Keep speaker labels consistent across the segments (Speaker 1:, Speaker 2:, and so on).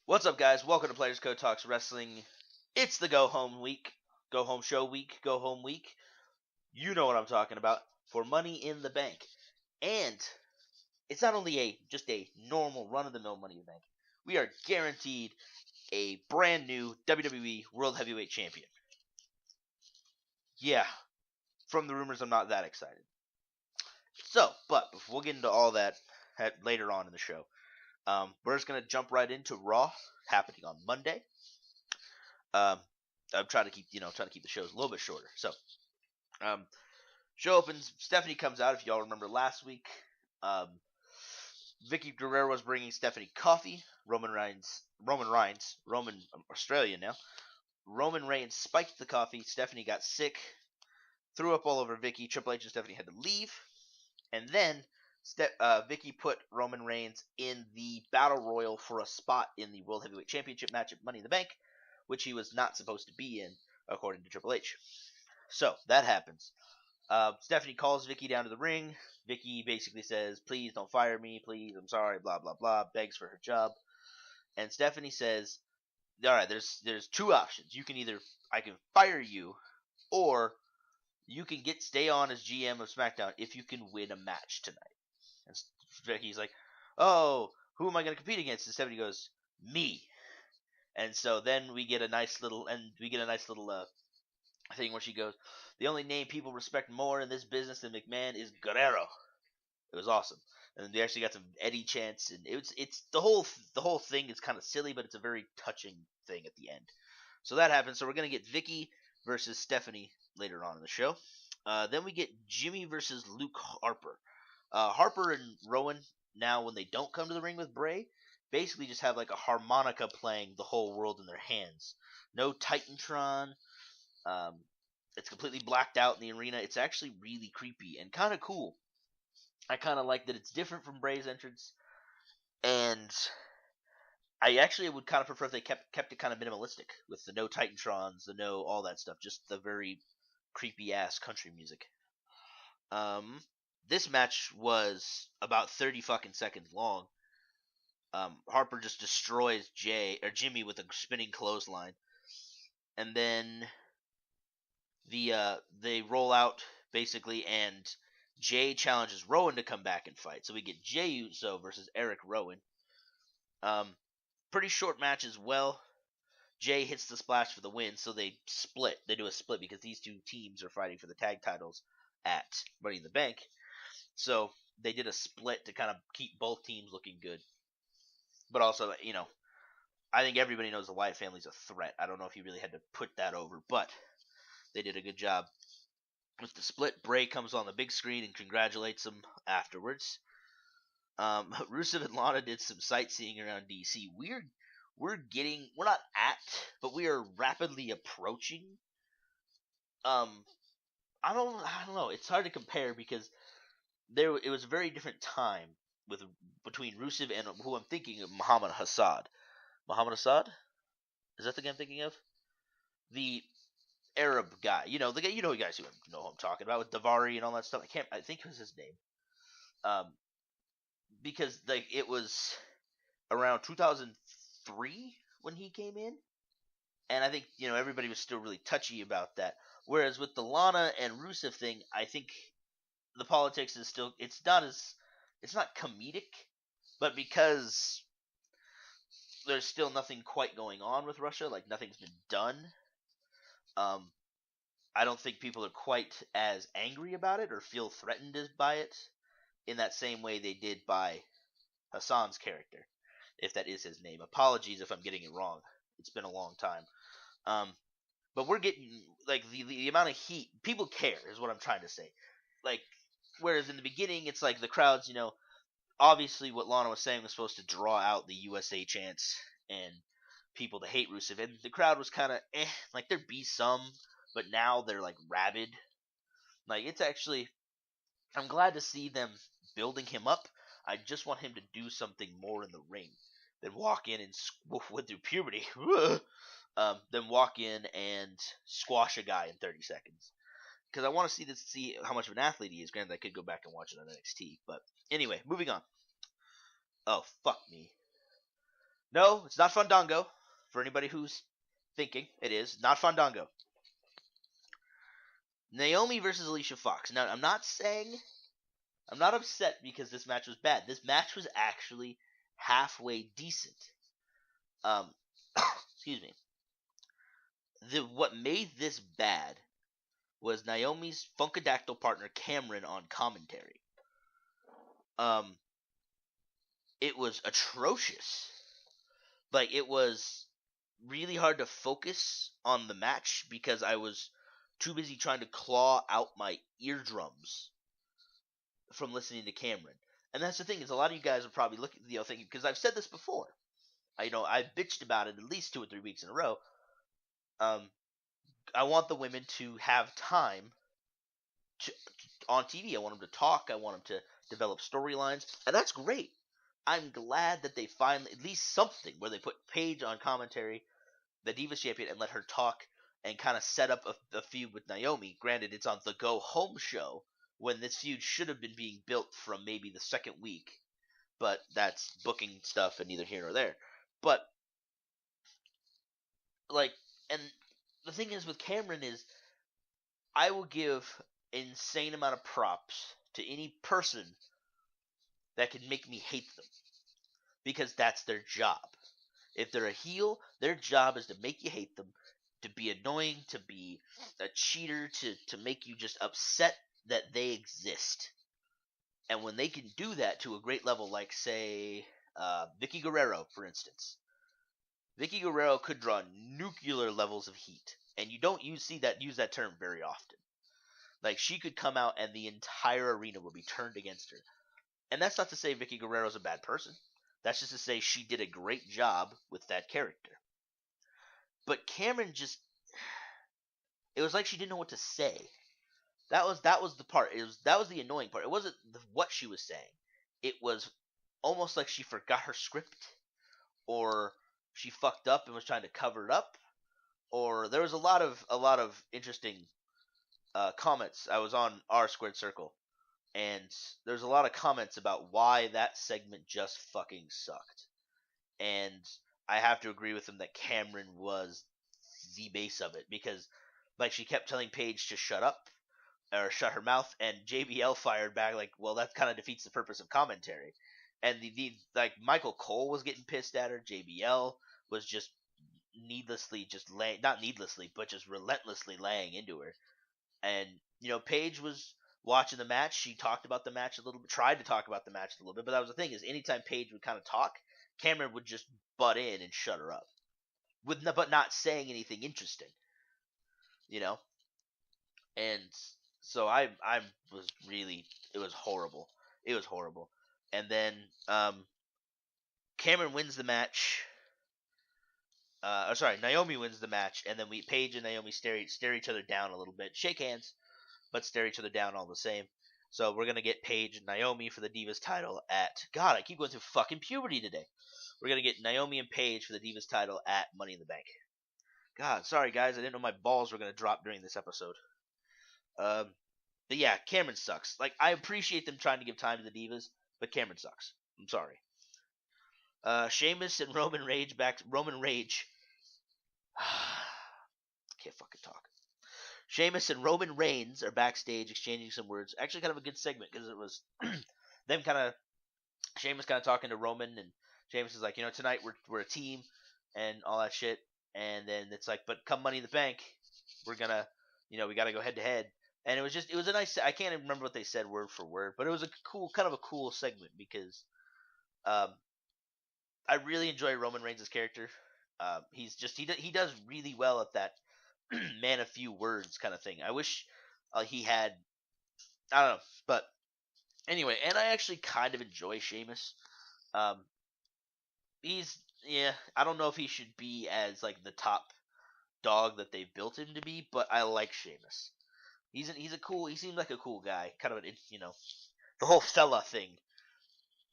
Speaker 1: What's up, guys? Welcome to Players Code Talks Wrestling. It's the go home week, go home show week, go home week. You know what I'm talking about. For Money in the Bank, and it's not only just a normal run of the mill Money in the Bank. We are guaranteed a brand new WWE World Heavyweight Champion. Yeah, from the rumors, I'm not that excited. But before we'll get into all that later on in the show, we're just gonna jump right into Raw happening on Monday. I'm trying to keep the shows a little bit shorter. So, show opens. Stephanie comes out. If y'all remember last week, Vicky Guerrero was bringing Stephanie coffee. Roman Australian now. Roman Reigns spiked the coffee. Stephanie got sick, threw up all over Vicky. Triple H and Stephanie had to leave, and then Vicky put Roman Reigns in the Battle Royal for a spot in the World Heavyweight Championship match at Money in the Bank, which he was not supposed to be in, according to Triple H. So, that happens. Stephanie calls Vicky down to the ring. Vicky basically says, please don't fire me, please, I'm sorry, blah, blah, blah, begs for her job. And Stephanie says, alright, there's two options. I can fire you, or you can stay on as GM of SmackDown if you can win a match tonight. And Vicky's like, oh, who am I going to compete against? And Stephanie goes, me. And so then we get a nice little thing where she goes, the only name people respect more in this business than McMahon is Guerrero. It was awesome. And they actually got some Eddie chants, and it's the whole thing is kind of silly, but it's a very touching thing at the end. So that happens. So we're gonna get Vicky versus Stephanie later on in the show. Then we get Jimmy versus Luke Harper. Harper and Rowan, now when they don't come to the ring with Bray, basically just have like a harmonica playing the whole world in their hands. No Titantron. It's completely blacked out in the arena. It's actually really creepy and kind of cool. I kind of like that it's different from Bray's entrance, and I actually would kind of prefer if they kept it kind of minimalistic with the no Titantrons, the no all that stuff, just the very creepy ass country music. This match was about 30 fucking seconds long. Harper just destroys Jimmy with a spinning clothesline, and then they roll out basically, and Jay challenges Rowan to come back and fight. So we get Jey Uso versus Eric Rowan. Pretty short match as well. Jay hits the splash for the win, so they split. They do a split because these two teams are fighting for the tag titles at Money in the Bank. So they did a split to kind of keep both teams looking good. But also, I think everybody knows the Wyatt family's a threat. I don't know if you really had to put that over, but they did a good job with the split. Bray comes on the big screen and congratulates them afterwards. Rusev and Lana did some sightseeing around DC. We're not at, but we are rapidly approaching. I don't know. It's hard to compare because it was a very different time between Rusev and who I'm thinking of, Muhammad Hassan. Muhammad Hassan? Is that the guy I'm thinking of? The Arab guy, the guy, you guys who know who I'm talking about with Davari and all that stuff. I think it was his name. Because it was around 2003 when he came in, and I think everybody was still really touchy about that. Whereas with the Lana and Rusev thing, I think the politics is still it's not comedic, but because there's still nothing quite going on with Russia, like nothing's been done. I don't think people are quite as angry about it or feel threatened by it in that same way they did by Hassan's character, if that is his name. Apologies if I'm getting it wrong. It's been a long time. But we're getting the amount of heat. People care is what I'm trying to say. Whereas in the beginning, it's like the crowds, obviously what Lana was saying was supposed to draw out the USA chants and people to hate Rusev, and the crowd was kind of there'd be some, but now they're rabid. It's actually, I'm glad to see them building him up. I just want him to do something more in the ring than walk in and went through puberty. Then walk in and squash a guy in 30 seconds. Because I want to see how much of an athlete he is. Granted, I could go back and watch it on NXT. But anyway, moving on. Oh, fuck me. No, it's not Fandango. For anybody who's thinking, it is not Fandango. Naomi versus Alicia Fox. Now, I'm not upset because this match was bad. This match was actually halfway decent. Excuse me. What made this bad was Naomi's Funkadactyl partner Cameron on commentary. It was atrocious. Like, it was really hard to focus on the match because I was too busy trying to claw out my eardrums from listening to Cameron. And that's the thing, is a lot of you guys are probably looking, thinking, because I've said this before. I bitched about it at least 2 or 3 weeks in a row. I want the women to have time on TV. I want them to talk. I want them to develop storylines, and that's great. I'm glad that they finally, at least something, where they put Paige on commentary, the Divas Champion, and let her talk and kind of set up a feud with Naomi. Granted, it's on the Go Home show, when this feud should have been being built from maybe the second week, but that's booking stuff and neither here nor there. But, like, and the thing is with Cameron is, I will give insane amount of props to any person that can make me hate them, because that's their job. If they're a heel, their job is to make you hate them, to be annoying, to be a cheater, to make you just upset that they exist. And when they can do that to a great level, like, say, Vicky Guerrero, for instance. Vicky Guerrero could draw nuclear levels of heat, and you don't use that term very often. Like, she could come out and the entire arena would be turned against her. And that's not to say Vicky Guerrero's a bad person. That's just to say she did a great job with that character. But Cameron just, it was like she didn't know what to say. That was the part. That was the annoying part. It wasn't what she was saying. It was almost like she forgot her script, or she fucked up and was trying to cover it up, or there was a lot of interesting comments. I was on R Squared Circle, and there's a lot of comments about why that segment just fucking sucked. And I have to agree with them that Cameron was the base of it, because, like, she kept telling Paige to shut up or shut her mouth, and JBL fired back like, well, that kind of defeats the purpose of commentary. And the like, Michael Cole was getting pissed at her. JBL was just needlessly not needlessly, but just relentlessly laying into her. And, Paige was watching the match. She talked about the match a little bit, tried to talk about the match a little bit, but that was the thing, is anytime Paige would kind of talk, Cameron would just butt in and shut her up, but not saying anything interesting, And so I was really, it was horrible. It was horrible. And then Cameron wins the match. Naomi wins the match, and then Paige and Naomi stare each other down a little bit, shake hands, but stare each other down all the same. So we're gonna get Paige and Naomi for the Divas title at, God, I keep going through fucking puberty today. We're gonna get Naomi and Paige for the Divas title at Money in the Bank. God, sorry guys, I didn't know my balls were gonna drop during this episode. But yeah, Cameron sucks. Like, I appreciate them trying to give time to the Divas, but Cameron sucks. I'm sorry. Sheamus and Roman Rage Roman Rage. Can't fucking talk. Sheamus and Roman Reigns are backstage exchanging some words. Actually, kind of a good segment, because it was them kind of, Sheamus kind of talking to Roman, and Sheamus is like, tonight we're a team and all that shit. And then it's like, but come Money in the Bank, we're gonna, we gotta go head to head. And it was a nice, I can't even remember what they said word for word, but it was kind of a cool segment, because I really enjoy Roman Reigns' character. He does really well at that man of few words kind of thing. I wish he had, I don't know, but anyway, and I actually kind of enjoy Sheamus. I don't know if he should be as, like, the top dog that they've built him to be, but I like Sheamus. He seems like a cool guy, kind of the whole fella thing.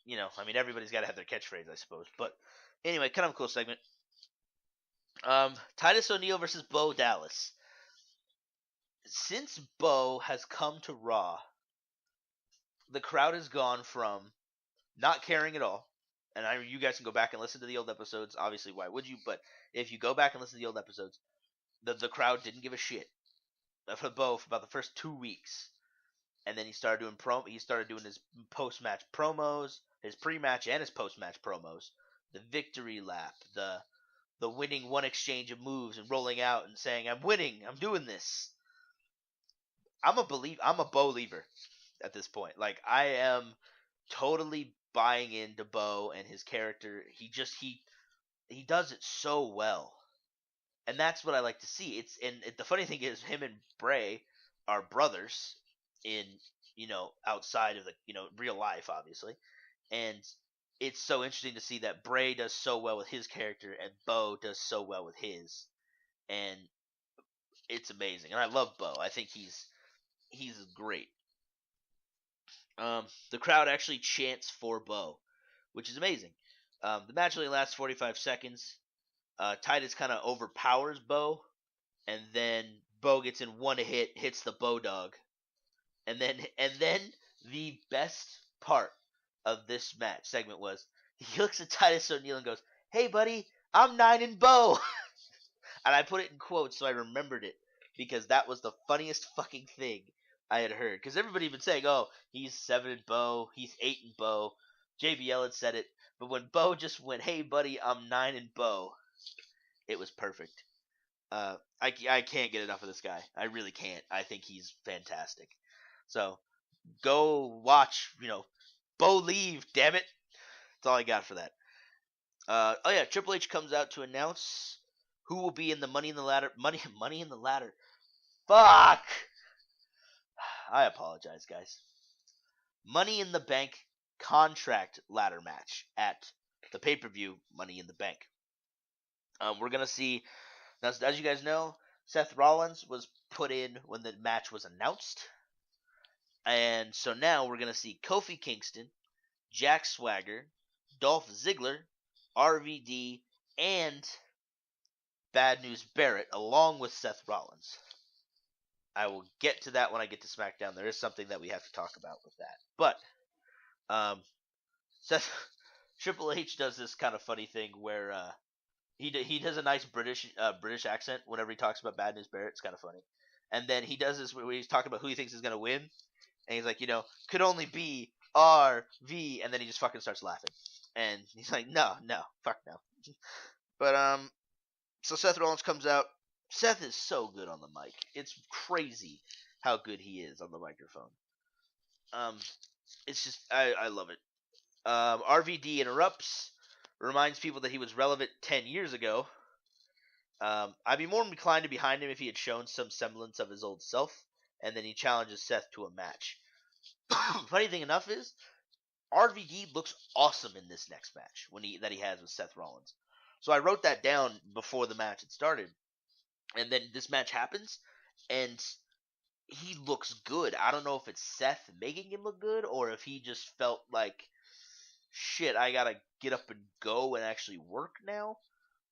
Speaker 1: I mean, everybody's got to have their catchphrase, I suppose. But anyway, kind of a cool segment. Titus O'Neil versus Bo Dallas. Since Bo has come to Raw, the crowd has gone from not caring at all and you guys can go back and listen to the old episodes. Obviously, why would you? But if you go back and listen to the old episodes, the crowd didn't give a shit for Bo for about the first 2 weeks, and then he started doing He started doing his post-match promos, his pre-match and his post-match promos, the victory lap, the winning one exchange of moves and rolling out and saying, "I'm winning, I'm doing this." I'm a believer at this point. Like, I am totally buying into Bo and his character. He does it so well, and that's what I like to see. The funny thing is, him and Bray are brothers in outside of the real life, obviously, and it's so interesting to see that Bray does so well with his character and Bo does so well with his, and it's amazing. And I love Bo. I think he's great. The crowd actually chants for Bo, which is amazing. The match only lasts 45 seconds. Titus kind of overpowers Bo, and then Bo gets in one hit, hits the Bo dog, and then the best part of this match segment was he looks at Titus O'Neil and goes, "Hey buddy, I'm 9 and Bo," and I put it in quotes so I remembered it because that was the funniest fucking thing I had heard. Because everybody been saying, "Oh, he's 7 and Bo, he's 8 and Bo." JBL had said it, but when Bo just went, "Hey buddy, I'm 9 and Bo," it was perfect. I can't get enough of this guy. I really can't. I think he's fantastic. So go watch, Bo leave, damn it. That's all I got for that. Oh yeah, Triple H comes out to announce who will be in the Money in the Ladder. Money in the Ladder. Fuck. I apologize, guys. Money in the Bank contract ladder match at the pay-per-view Money in the Bank. We're gonna see. Now, as you guys know, Seth Rollins was put in when the match was announced. And so now we're going to see Kofi Kingston, Jack Swagger, Dolph Ziggler, RVD, and Bad News Barrett, along with Seth Rollins. I will get to that when I get to SmackDown. There is something that we have to talk about with that. But Triple H does this kind of funny thing where he does a nice British accent whenever he talks about Bad News Barrett. It's kind of funny. And then he does this where he's talking about who he thinks is going to win. And he's like, could only be RV, and then he just fucking starts laughing. And he's like, no, fuck no. But so Seth Rollins comes out. Seth is so good on the mic. It's crazy how good he is on the microphone. It's just I love it. RVD interrupts, reminds people that he was relevant 10 years ago. I'd be more inclined to be behind him if he had shown some semblance of his old self. And then he challenges Seth to a match. Funny thing enough is, RVD looks awesome in this next match that he has with Seth Rollins. So I wrote that down before the match had started, and then this match happens, and he looks good. I don't know if it's Seth making him look good, or if he just felt like, shit, I gotta get up and go and actually work now.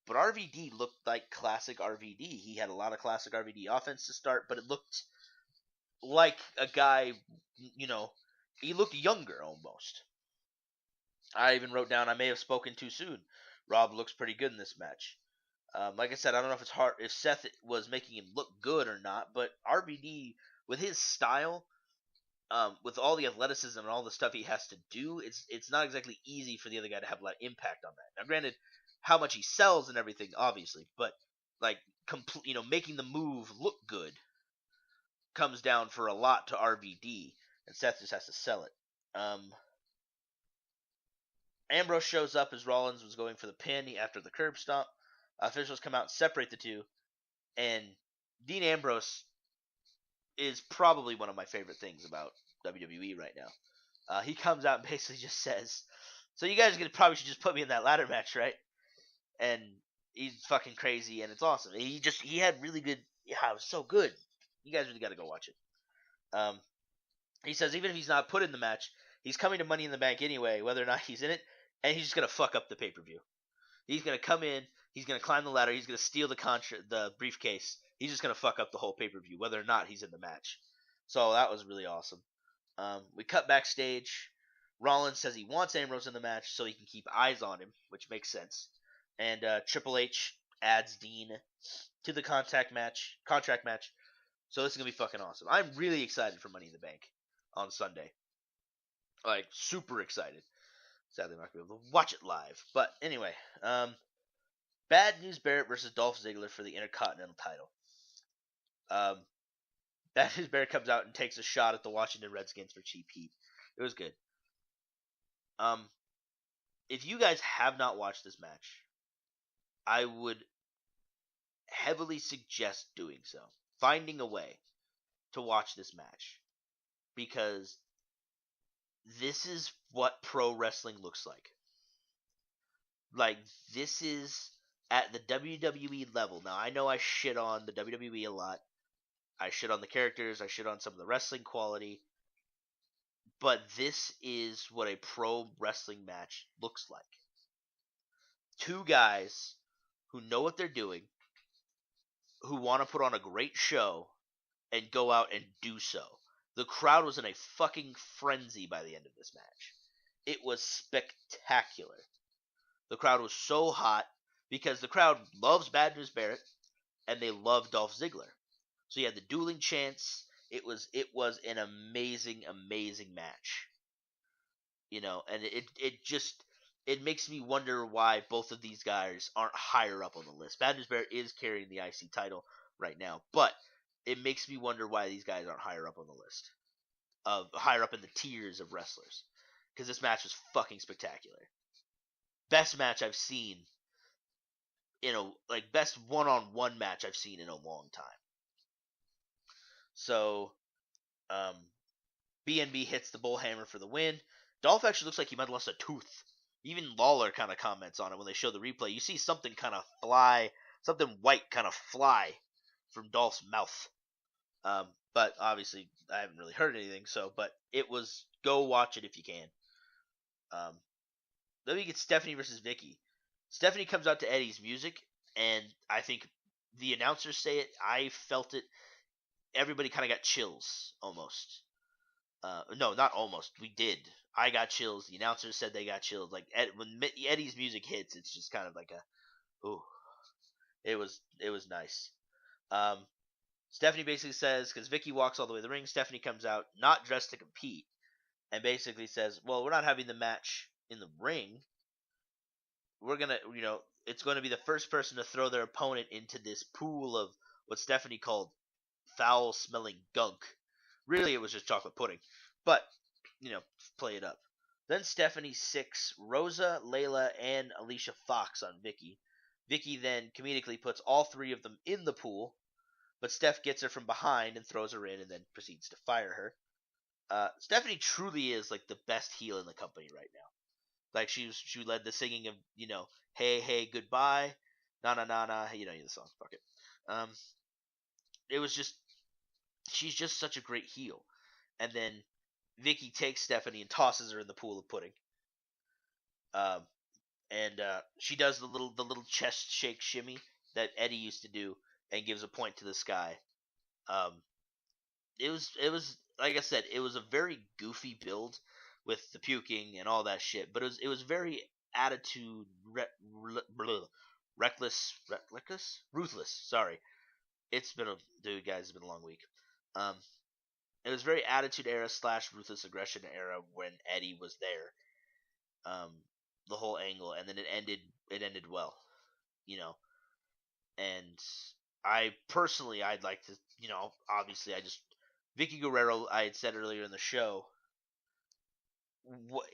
Speaker 1: But RVD looked like classic RVD. He had a lot of classic RVD offense to start, but it looked like a guy, he looked younger almost. I even wrote down, I may have spoken too soon. Rob looks pretty good in this match. Like I said, I don't know if Seth was making him look good or not, but RVD, with his style, with all the athleticism and all the stuff he has to do, it's not exactly easy for the other guy to have a lot of impact on that. Now, granted, how much he sells and everything, obviously, but like, making the move look good comes down for a lot to RVD, and Seth just has to sell it. Ambrose shows up as Rollins was going for the pin after the curb stomp. Officials come out and separate the two, and Dean Ambrose is probably one of my favorite things about WWE right now. He comes out and basically just says, "So you guys probably should just put me in that ladder match, right?" And he's fucking crazy, and it's awesome. He had really good. Yeah, it was so good. You guys really got to go watch it. He says even if he's not put in the match, he's coming to Money in the Bank anyway, whether or not he's in it, and he's just gonna fuck up the pay-per-view. He's gonna come in, he's gonna climb the ladder, he's gonna steal the briefcase. He's just gonna fuck up the whole pay-per-view, whether or not he's in the match. So that was really awesome. We cut backstage Rollins says he wants Ambrose in the match so he can keep eyes on him, which makes sense. And Triple H adds Dean to the contract match. So this is gonna be fucking awesome. I'm really excited for Money in the Bank on Sunday. Like super excited. Sadly, I'm not gonna be able to watch it live. But anyway, Bad News Barrett versus Dolph Ziggler for the Intercontinental title. Bad News Barrett comes out and takes a shot at the Washington Redskins for cheap heat. It was good. If you guys have not watched this match, I would heavily suggest doing so. Finding a way to watch this match. Because this is what pro wrestling looks like. Like, this is at the WWE level. Now, I know I shit on the WWE a lot. I shit on the characters. I shit on some of the wrestling quality. But this is what a pro wrestling match looks like. Two guys who know what they're doing, who want to put on a great show, and go out and do so. The crowd was in a fucking frenzy by the end of this match. It was spectacular. The crowd was so hot because the crowd loves Bad News Barrett and they love Dolph Ziggler. So you had the dueling chants. It was an amazing, amazing match. You know, and it makes me wonder why both of these guys aren't higher up on the list. Bad News Barrett is carrying the IC title right now, but it makes me wonder why these guys aren't higher up on the list, higher up in the tiers of wrestlers, because this match was fucking spectacular. Best match I've seen best one-on-one match I've seen in a long time. So, BNB hits the bullhammer for the win. Dolph actually looks like he might have lost a tooth. Even Lawler kind of comments on it when they show the replay. You see something kind of fly, something white kind of fly from Dolph's mouth. But obviously, I haven't really heard anything. But it was, go watch it if you can. Then we get Stephanie versus Vicky. Stephanie comes out to Eddie's music, and I think the announcers say it. I felt it. Everybody kind of got chills, almost. No, not almost. We did. I got chills. The announcers said they got chills. Like when Eddie's music hits, it's just kind of like a, ooh. It was nice. Stephanie basically says, because Vicky walks all the way to the ring, Stephanie comes out not dressed to compete, and basically says, well, we're not having the match in the ring. We're gonna, it's going to be the first person to throw their opponent into this pool of what Stephanie called foul-smelling gunk. Really, it was just chocolate pudding. But, play it up. Then Stephanie sicks Rosa, Layla, and Alicia Fox on Vicky. Vicky then comedically puts all three of them in the pool, but Steph gets her from behind and throws her in and then proceeds to fire her. Stephanie truly is like the best heel in the company right now. Like she led the singing of, hey, hey, goodbye, na na na na, the song, fuck it. It was just, she's just such a great heel. And then Vicky takes Stephanie and tosses her in the pool of pudding. And she does the little chest shake shimmy that Eddie used to do and gives a point to the sky. It was like I said, it was a very goofy build with the puking and all that shit, but it was very ruthless. Sorry, it's been it's been a long week. It was very attitude era / ruthless aggression era when Eddie was there. The whole angle, and then it ended well, and I'd like to, obviously Vicky Guerrero, I had said earlier in the show,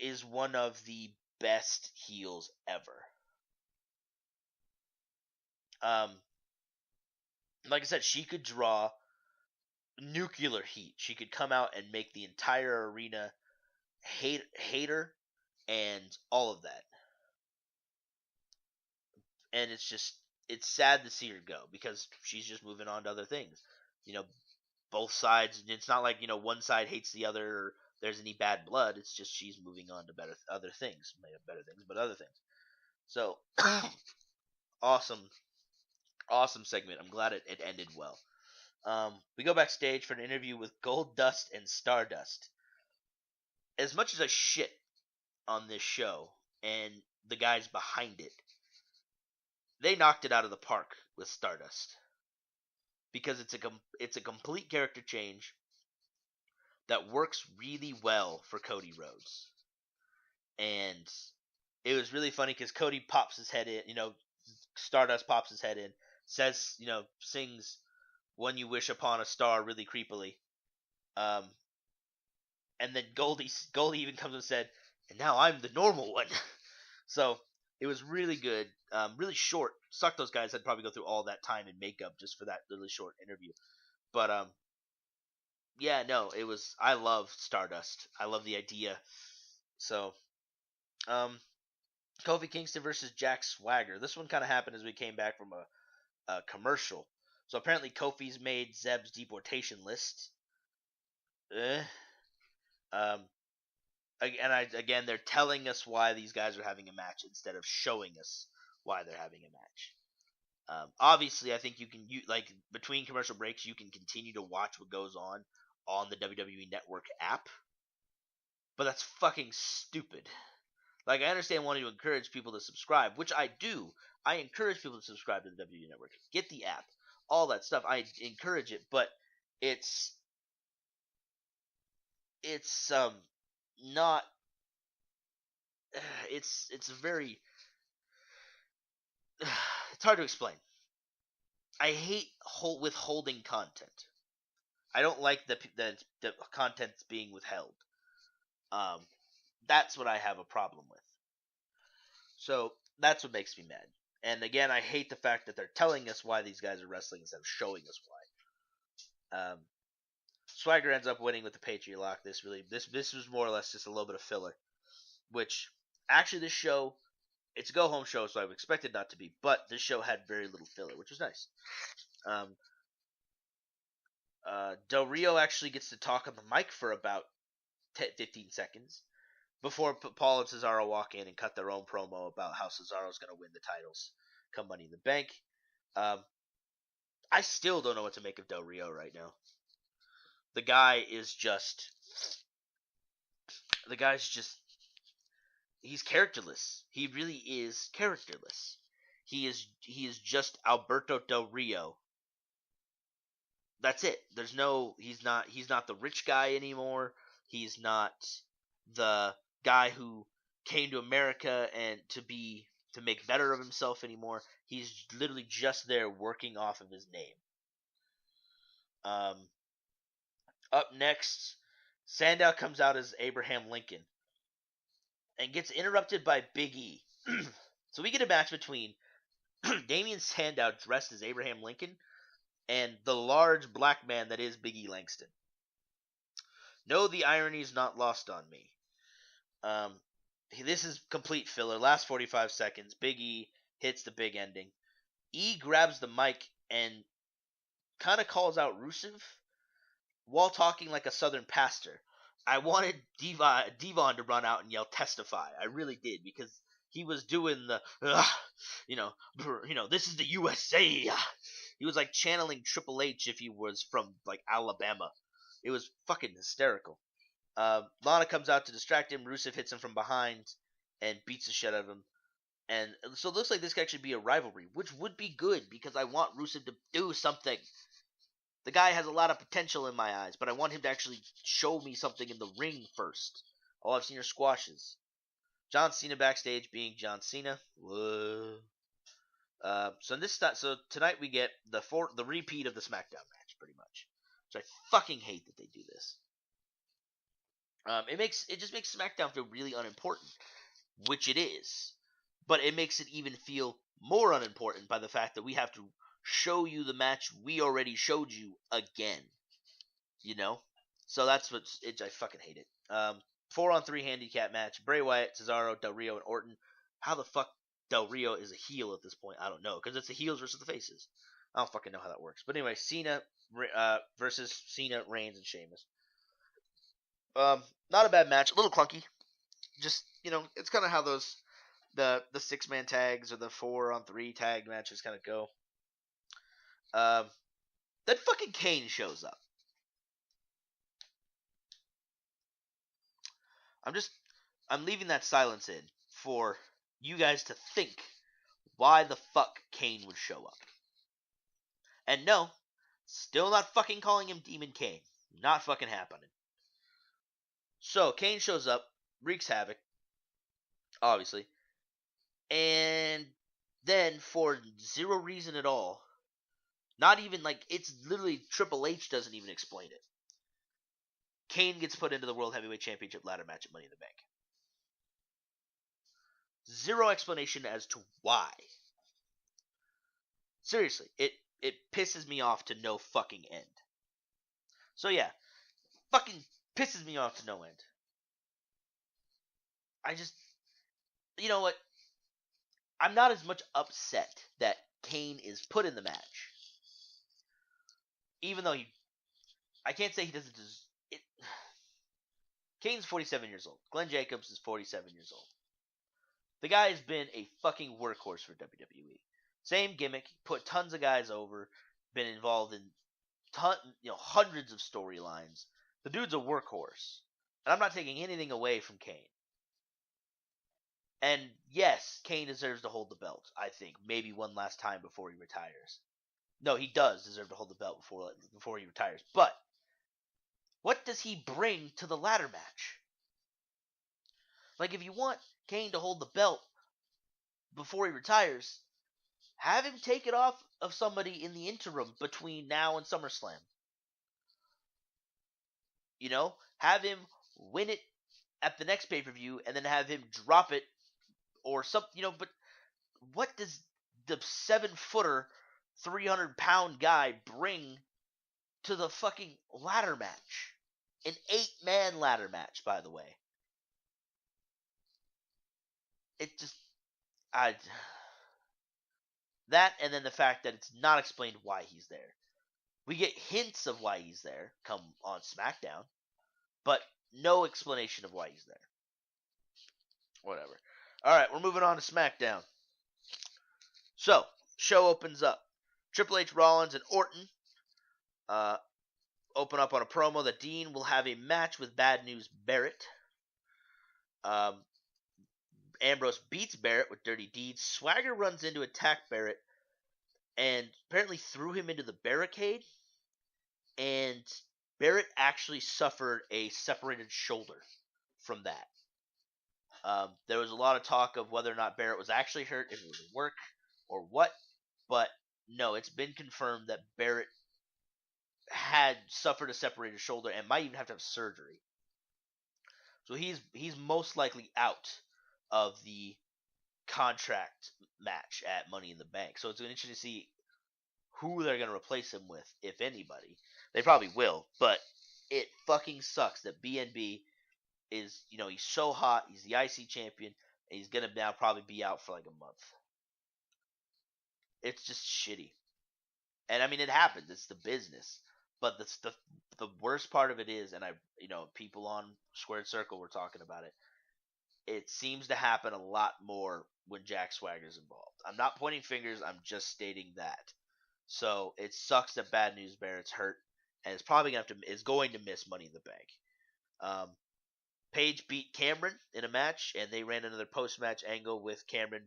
Speaker 1: is one of the best heels ever. Like I said, she could draw nuclear heat. She could come out and make the entire arena hate her and all of that. And it's sad to see her go because she's just moving on to other things. Both sides, it's not like, one side hates the other or there's any bad blood. It's just she's moving on to other things. Better things, but other things. So, awesome segment. I'm glad it ended well. We go backstage for an interview with Goldust and Stardust. As much as I shit on this show and the guys behind it, they knocked it out of the park with Stardust because it's a complete character change that works really well for Cody Rhodes. And it was really funny because Cody pops his head in, Stardust pops his head in, says, sings "When You Wish Upon a Star" really creepily. And then Goldie even comes and said, "And now I'm the normal one." So it was really good, really short. Suck those guys had probably go through all that time in makeup just for that really short interview. But yeah, no, it was. I love Stardust. I love the idea. So, Kofi Kingston versus Jack Swagger. This one kind of happened as we came back from a commercial. So apparently Kofi's made Zeb's deportation list. Um, again, they're telling us why these guys are having a match instead of showing us why they're having a match. Obviously, I think like between commercial breaks, you can continue to watch what goes on the WWE Network app, but that's fucking stupid. Like, I understand wanting to encourage people to subscribe, which I do. I encourage people to subscribe to the WWE Network. Get the app, all that stuff. I encourage it, but it's not. It's very. It's hard to explain. I hate withholding content. I don't like the content's being withheld. That's what I have a problem with. So that's what makes me mad. And again, I hate the fact that they're telling us why these guys are wrestling instead of showing us why. Swagger ends up winning with the Patriot Lock. This was more or less just a little bit of filler. Which actually, this show, it's a go home show, so I would expect it not to be. But this show had very little filler, which was nice. Del Rio actually gets to talk on the mic for about 15 seconds before Paul and Cesaro walk in and cut their own promo about how Cesaro's going to win the titles come Money in the Bank. I still don't know what to make of Del Rio right now. The guy's just he's characterless. He really is characterless. He is just Alberto Del Rio. That's it. He's not the rich guy anymore. He's not the guy who came to America and to make better of himself anymore. He's literally just there working off of his name. Up next, Sandow comes out as Abraham Lincoln and gets interrupted by Big E. So we get a match between Damian Sandow dressed as Abraham Lincoln and the large black man that is Big E Langston. No, the irony is not lost on me. This is complete filler. Last 45 seconds, Big E hits the big ending. E grabs the mic and kind of calls out Rusev while talking like a southern pastor. I wanted Devon to run out and yell "testify." I really did, because he was doing the, this is the USA. He was like channeling Triple H if he was from like Alabama. It was fucking hysterical. Lana comes out to distract him. Rusev hits him from behind and beats the shit out of him. And so it looks like this could actually be a rivalry, which would be good because I want Rusev to do something. The guy has a lot of potential in my eyes, but I want him to actually show me something in the ring first. All I've seen are squashes. John Cena backstage being John Cena. Whoa. So tonight we get the repeat of the SmackDown match, pretty much. So I fucking hate that they do this. It just makes SmackDown feel really unimportant, which it is. But it makes it even feel more unimportant by the fact that we have to show you the match we already showed you again. So that's I fucking hate it. 4-on-3 handicap match: Bray Wyatt, Cesaro, Del Rio, and Orton. How the fuck Del Rio is a heel at this point? I don't know, because it's the heels versus the faces. I don't fucking know how that works. But anyway, Cena versus Cena, Reigns, and Sheamus. Not a bad match. A little clunky. Just it's kind of how those the 6-man tags or the 4-on-3 tag matches kind of go. Then fucking Kane shows up. I'm leaving that silence in for you guys to think why the fuck Kane would show up. And no, still not fucking calling him Demon Kane. Not fucking happening. So, Kane shows up, wreaks havoc, obviously, and then for zero reason at all, not even like, it's literally Triple H doesn't even explain it. Kane gets put into the World Heavyweight Championship ladder match at Money in the Bank. Zero explanation as to why. Seriously, it pisses me off to no fucking end. So yeah, fucking pisses me off to no end. I just, you know what? I'm not as much upset that Kane is put in the match. Even though I can't say he doesn't it. Kane's 47 years old. Glenn Jacobs is 47 years old. The guy has been a fucking workhorse for WWE. Same gimmick, put tons of guys over, been involved in hundreds of storylines. The dude's a workhorse. And I'm not taking anything away from Kane. And yes, Kane deserves to hold the belt, I think. Maybe one last time before he retires. No, he does deserve to hold the belt before he retires. But what does he bring to the ladder match? Like, if you want Kane to hold the belt before he retires, have him take it off of somebody in the interim between now and SummerSlam. You know, have him win it at the next pay-per-view and then have him drop it or something, but what does the 7-footer, 300-pound guy bring to the fucking ladder match? An 8-man ladder match, by the way. It just, that and then the fact that it's not explained why he's there. We get hints of why he's there come on SmackDown, but no explanation of why he's there. Whatever. Alright, we're moving on to SmackDown. So, show opens up. Triple H, Rollins, and Orton open up on a promo that Dean will have a match with Bad News Barrett. Ambrose beats Barrett with Dirty Deeds. Swagger runs in to attack Barrett and apparently threw him into the barricade. And Barrett actually suffered a separated shoulder from that. There was a lot of talk of whether or not Barrett was actually hurt, if it was work or what. But no, it's been confirmed that Barrett had suffered a separated shoulder and might even have to have surgery. So he's most likely out of the contract match at Money in the Bank. So it's interesting to see who they're going to replace him with, if anybody. They probably will, but it fucking sucks that BNB is, he's so hot, he's the IC champion, and he's going to now probably be out for like a month. It's just shitty. And I mean, it happens, it's the business. But the worst part of it is, and people on Squared Circle were talking about it, it seems to happen a lot more when Jack Swagger's involved. I'm not pointing fingers, I'm just stating that. So it sucks that Bad News Barrett's hurt, and it's probably going to miss Money in the Bank. Paige beat Cameron in a match, and they ran another post-match angle with Cameron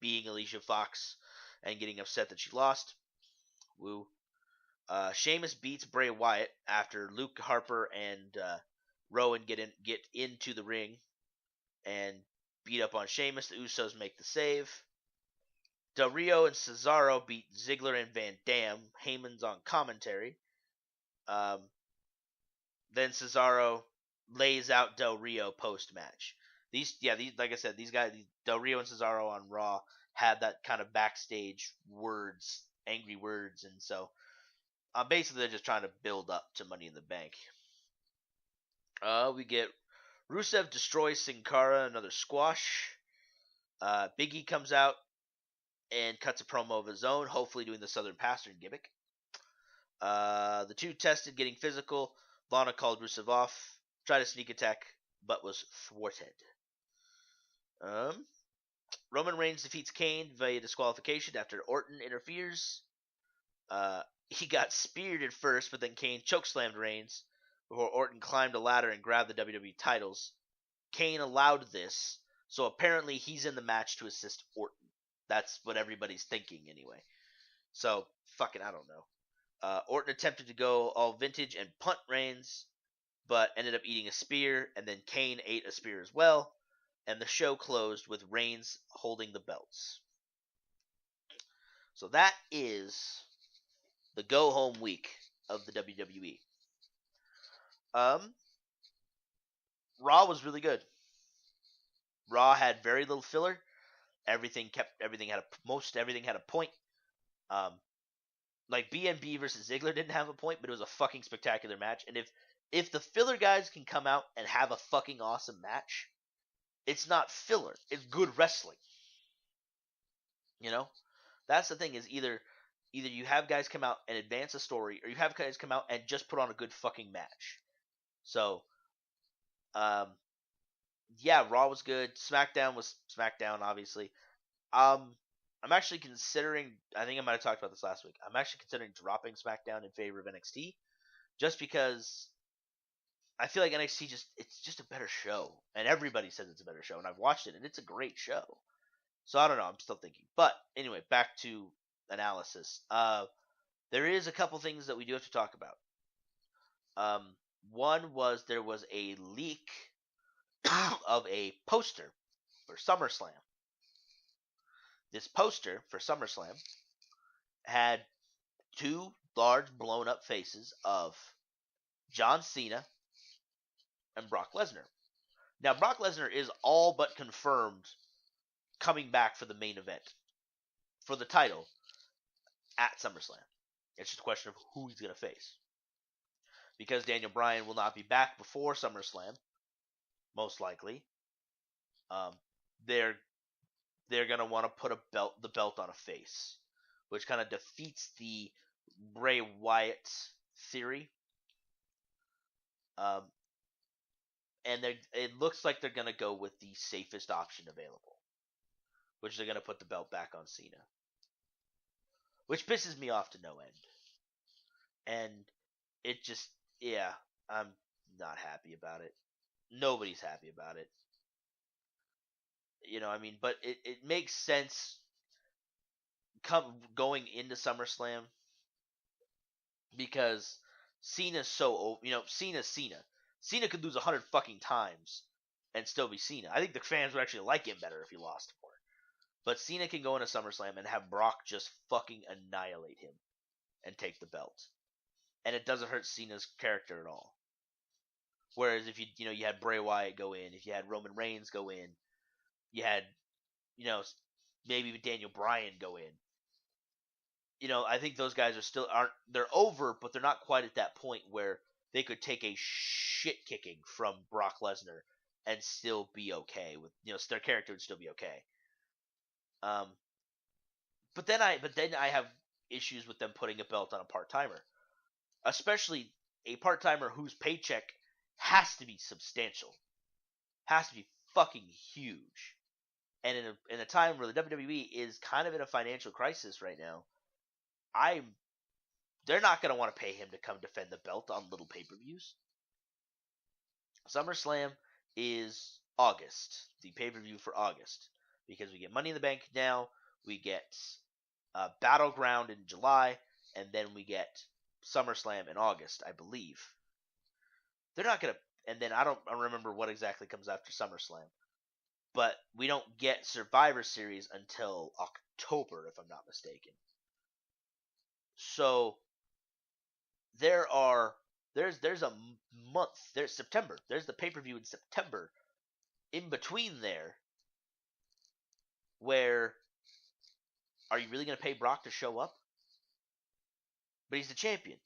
Speaker 1: being Alicia Fox and getting upset that she lost. Woo. Sheamus beats Bray Wyatt after Luke Harper and Rowan get into the ring and beat up on Sheamus. The Usos make the save. Del Rio and Cesaro beat Ziggler and Van Dam. Heyman's on commentary. Then Cesaro lays out Del Rio post-match. These like I said, these guys, Del Rio and Cesaro on Raw had that kind of backstage words, angry words, and so basically they're just trying to build up to Money in the Bank. We get Rusev destroys Sin Cara, another squash. Big E comes out and cuts a promo of his own, hopefully doing the Southern Pastor gimmick. The two tested getting physical. Lana called Rusev off, tried a sneak attack, but was thwarted. Roman Reigns defeats Kane via disqualification after Orton interferes. He got speared at first, but then Kane chokeslammed Reigns before Orton climbed a ladder and grabbed the WWE titles. Kane allowed this, so apparently he's in the match to assist Orton. That's what everybody's thinking anyway. So, fucking, I don't know. Orton attempted to go all vintage and punt Reigns, but ended up eating a spear, and then Kane ate a spear as well, and the show closed with Reigns holding the belts. So that is the go-home week of the WWE. Raw was really good. Raw had very little filler. Everything had a point. Like BNB versus Ziggler didn't have a point, but it was a fucking spectacular match. And if the filler guys can come out and have a fucking awesome match, it's not filler. It's good wrestling. You know? That's the thing, is either you have guys come out and advance a story, or you have guys come out and just put on a good fucking match. So, yeah, Raw was good. SmackDown was SmackDown, obviously. I'm actually considering, I think I might have talked about this last week, I'm actually considering dropping SmackDown in favor of NXT, just because I feel like NXT it's just a better show, and everybody says it's a better show, and I've watched it, and it's a great show. So I don't know, I'm still thinking. But anyway, back to analysis. There is a couple things that we do have to talk about. One was there was a leak of a poster for SummerSlam. This poster for SummerSlam had two large blown up faces of John Cena and Brock Lesnar. Now, Brock Lesnar is all but confirmed coming back for the main event, for the title, at SummerSlam. It's just a question of who he's going to face. Because Daniel Bryan will not be back before SummerSlam, most likely, they're going to want to put the belt on a face, which kind of defeats the Bray Wyatt theory. And it looks like they're going to go with the safest option available, which they're going to put the belt back on Cena. Which pisses me off to no end. And it just, yeah, I'm not happy about it. Nobody's happy about it. You know, I mean, but it makes sense going into SummerSlam, because Cena's so, Cena's Cena. Cena could lose 100 fucking times and still be Cena. I think the fans would actually like him better if he lost more. But Cena can go into SummerSlam and have Brock just fucking annihilate him and take the belt. And it doesn't hurt Cena's character at all. Whereas if you had Bray Wyatt go in, if you had Roman Reigns go in, you had, maybe Daniel Bryan go in. I think those guys they're over, but they're not quite at that point where they could take a shit kicking from Brock Lesnar and still be okay with, their character would still be okay. But then I have issues with them putting a belt on a part-timer, especially a part-timer whose paycheck has to be substantial, has to be fucking huge. And in a time where the WWE is kind of in a financial crisis right now, they're not going to want to pay him to come defend the belt on little pay-per-views. SummerSlam is August, the pay-per-view for August, because we get Money in the Bank now, we get Battleground in July, and then we get SummerSlam in August, I believe. They're not going to, and then I don't remember what exactly comes after SummerSlam, but we don't get Survivor Series until October, if I'm not mistaken. So there's a month, there's September, there's the pay-per-view in September in between there, where are you really going to pay Brock to show up? But he's the champion,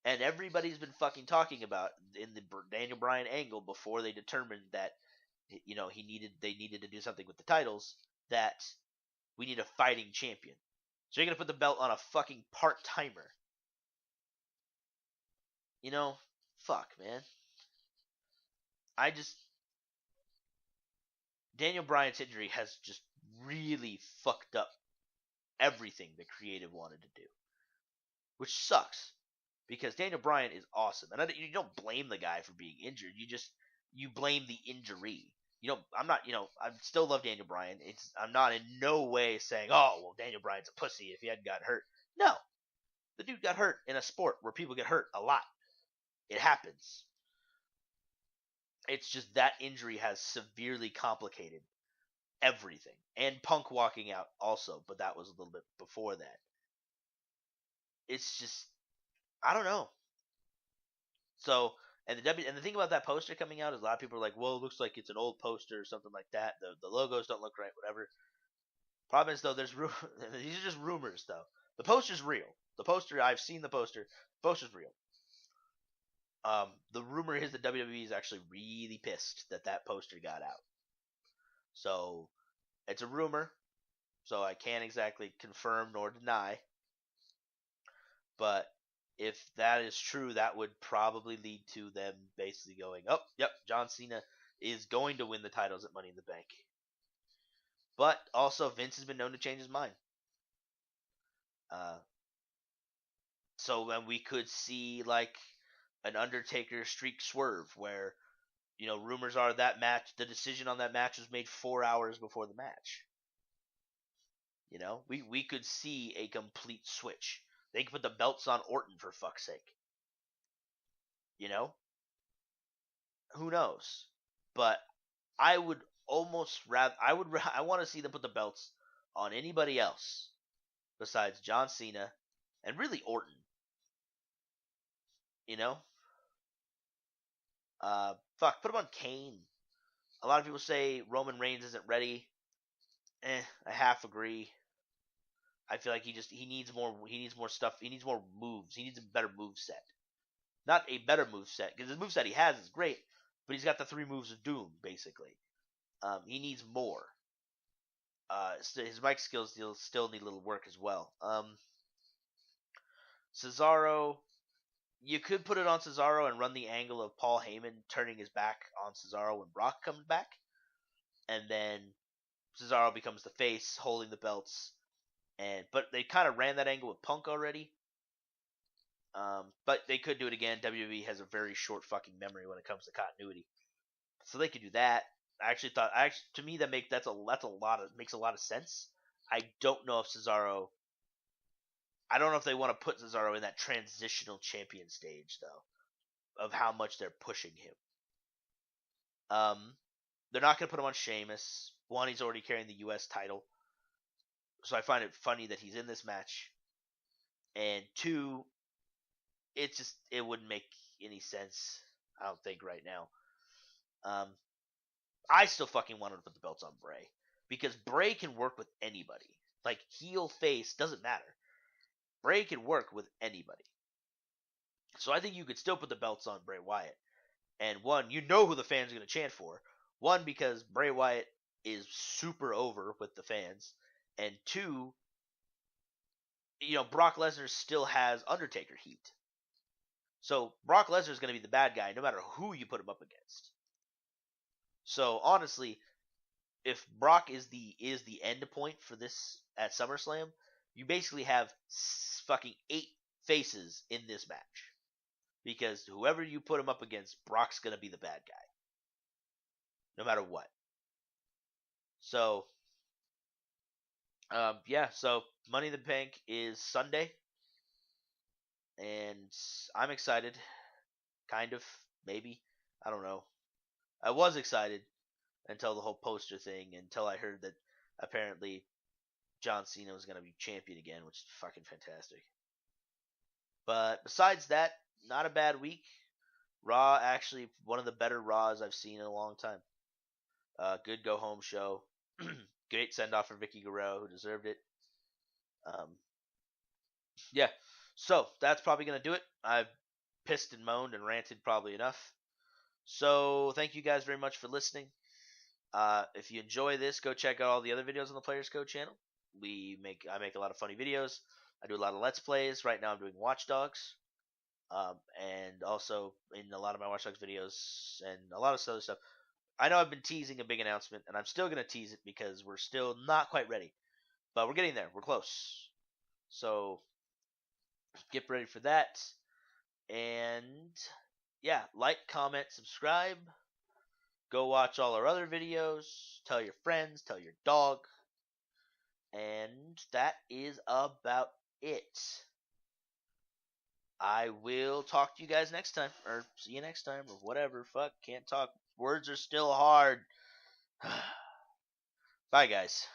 Speaker 1: and everybody's been fucking talking about in the Daniel Bryan angle before they determined that they needed to do something with the titles, that we need a fighting champion. So you're going to put the belt on a fucking part-timer. Fuck, man. Daniel Bryan's injury has just really fucked up everything the creative wanted to do. Which sucks, because Daniel Bryan is awesome. And you don't blame the guy for being injured. You blame the injury. I still love Daniel Bryan. I'm not in no way saying, oh, well, Daniel Bryan's a pussy if he hadn't got hurt. No, the dude got hurt in a sport where people get hurt a lot. It happens. It's just that injury has severely complicated everything. And Punk walking out also, but that was a little bit before that. It's just, I don't know. So, and the thing about that poster coming out is a lot of people are like, well, it looks like it's an old poster or something like that. The logos don't look right, whatever. Problem is, though, these are just rumors, though. The poster's real. The poster, I've seen the poster. The poster's real. The rumor is that WWE is actually really pissed that poster got out. So, it's a rumor. So, I can't exactly confirm nor deny. But if that is true, that would probably lead to them basically going, oh, yep, John Cena is going to win the titles at Money in the Bank. But also, Vince has been known to change his mind. So then we could see like an Undertaker streak swerve where, rumors are that match, the decision on that match was made 4 hours before the match. We could see a complete switch. They could put the belts on Orton for fuck's sake. Who knows? But I would almost rather I want to see them put the belts on anybody else besides John Cena and really Orton. Put him on Kane. A lot of people say Roman Reigns isn't ready. I half agree. I feel like he needs more stuff. He needs more moves. He needs a better move set. Not a better move set, because the move set he has is great, but he's got the 3 moves of doom basically. He needs more. His mic skills still need a little work as well. Cesaro, you could put it on Cesaro and run the angle of Paul Heyman turning his back on Cesaro when Brock comes back, and then Cesaro becomes the face holding the belts. But they kind of ran that angle with Punk already. But they could do it again. WWE has a very short fucking memory when it comes to continuity, so they could do that. To me that makes a lot of sense. I don't know if they want to put Cesaro in that transitional champion stage though, of how much they're pushing him. They're not going to put him on Sheamus. One, he's already carrying the U.S. title, so I find it funny that he's in this match. And 2, it wouldn't make any sense, I don't think, right now. I still fucking want to put the belts on Bray, because Bray can work with anybody. Like, heel, face, doesn't matter. Bray can work with anybody. So I think you could still put the belts on Bray Wyatt. And 1, who the fans are going to chant for. 1, because Bray Wyatt is super over with the fans. And 2, Brock Lesnar still has Undertaker heat. So Brock Lesnar is going to be the bad guy no matter who you put him up against. So honestly, if Brock is the end point for this at SummerSlam, you basically have fucking 8 faces in this match. Because whoever you put him up against, Brock's going to be the bad guy. No matter what. So, so Money in the Bank is Sunday. And I'm excited. Kind of. Maybe. I don't know. I was excited until the whole poster thing, until I heard that apparently John Cena was going to be champion again, which is fucking fantastic. But besides that, not a bad week. Raw, actually, one of the better Raws I've seen in a long time. Good go-home show. Great send-off for Vicky Guerrero, who deserved it. Yeah, so that's probably going to do it. I've pissed and moaned and ranted probably enough. So thank you guys very much for listening. If you enjoy this, go check out all the other videos on the Players Code channel. I make a lot of funny videos. I do a lot of Let's Plays. Right now I'm doing Watch Dogs. And also in a lot of my Watch Dogs videos and a lot of other stuff. I know I've been teasing a big announcement, and I'm still going to tease it because we're still not quite ready. But we're getting there. We're close. So get ready for that. And yeah, like, comment, subscribe. Go watch all our other videos. Tell your friends. Tell your dog. And that is about it. I will talk to you guys next time. Or see you next time. Or whatever. Fuck. Can't talk. Words are still hard. Bye, guys.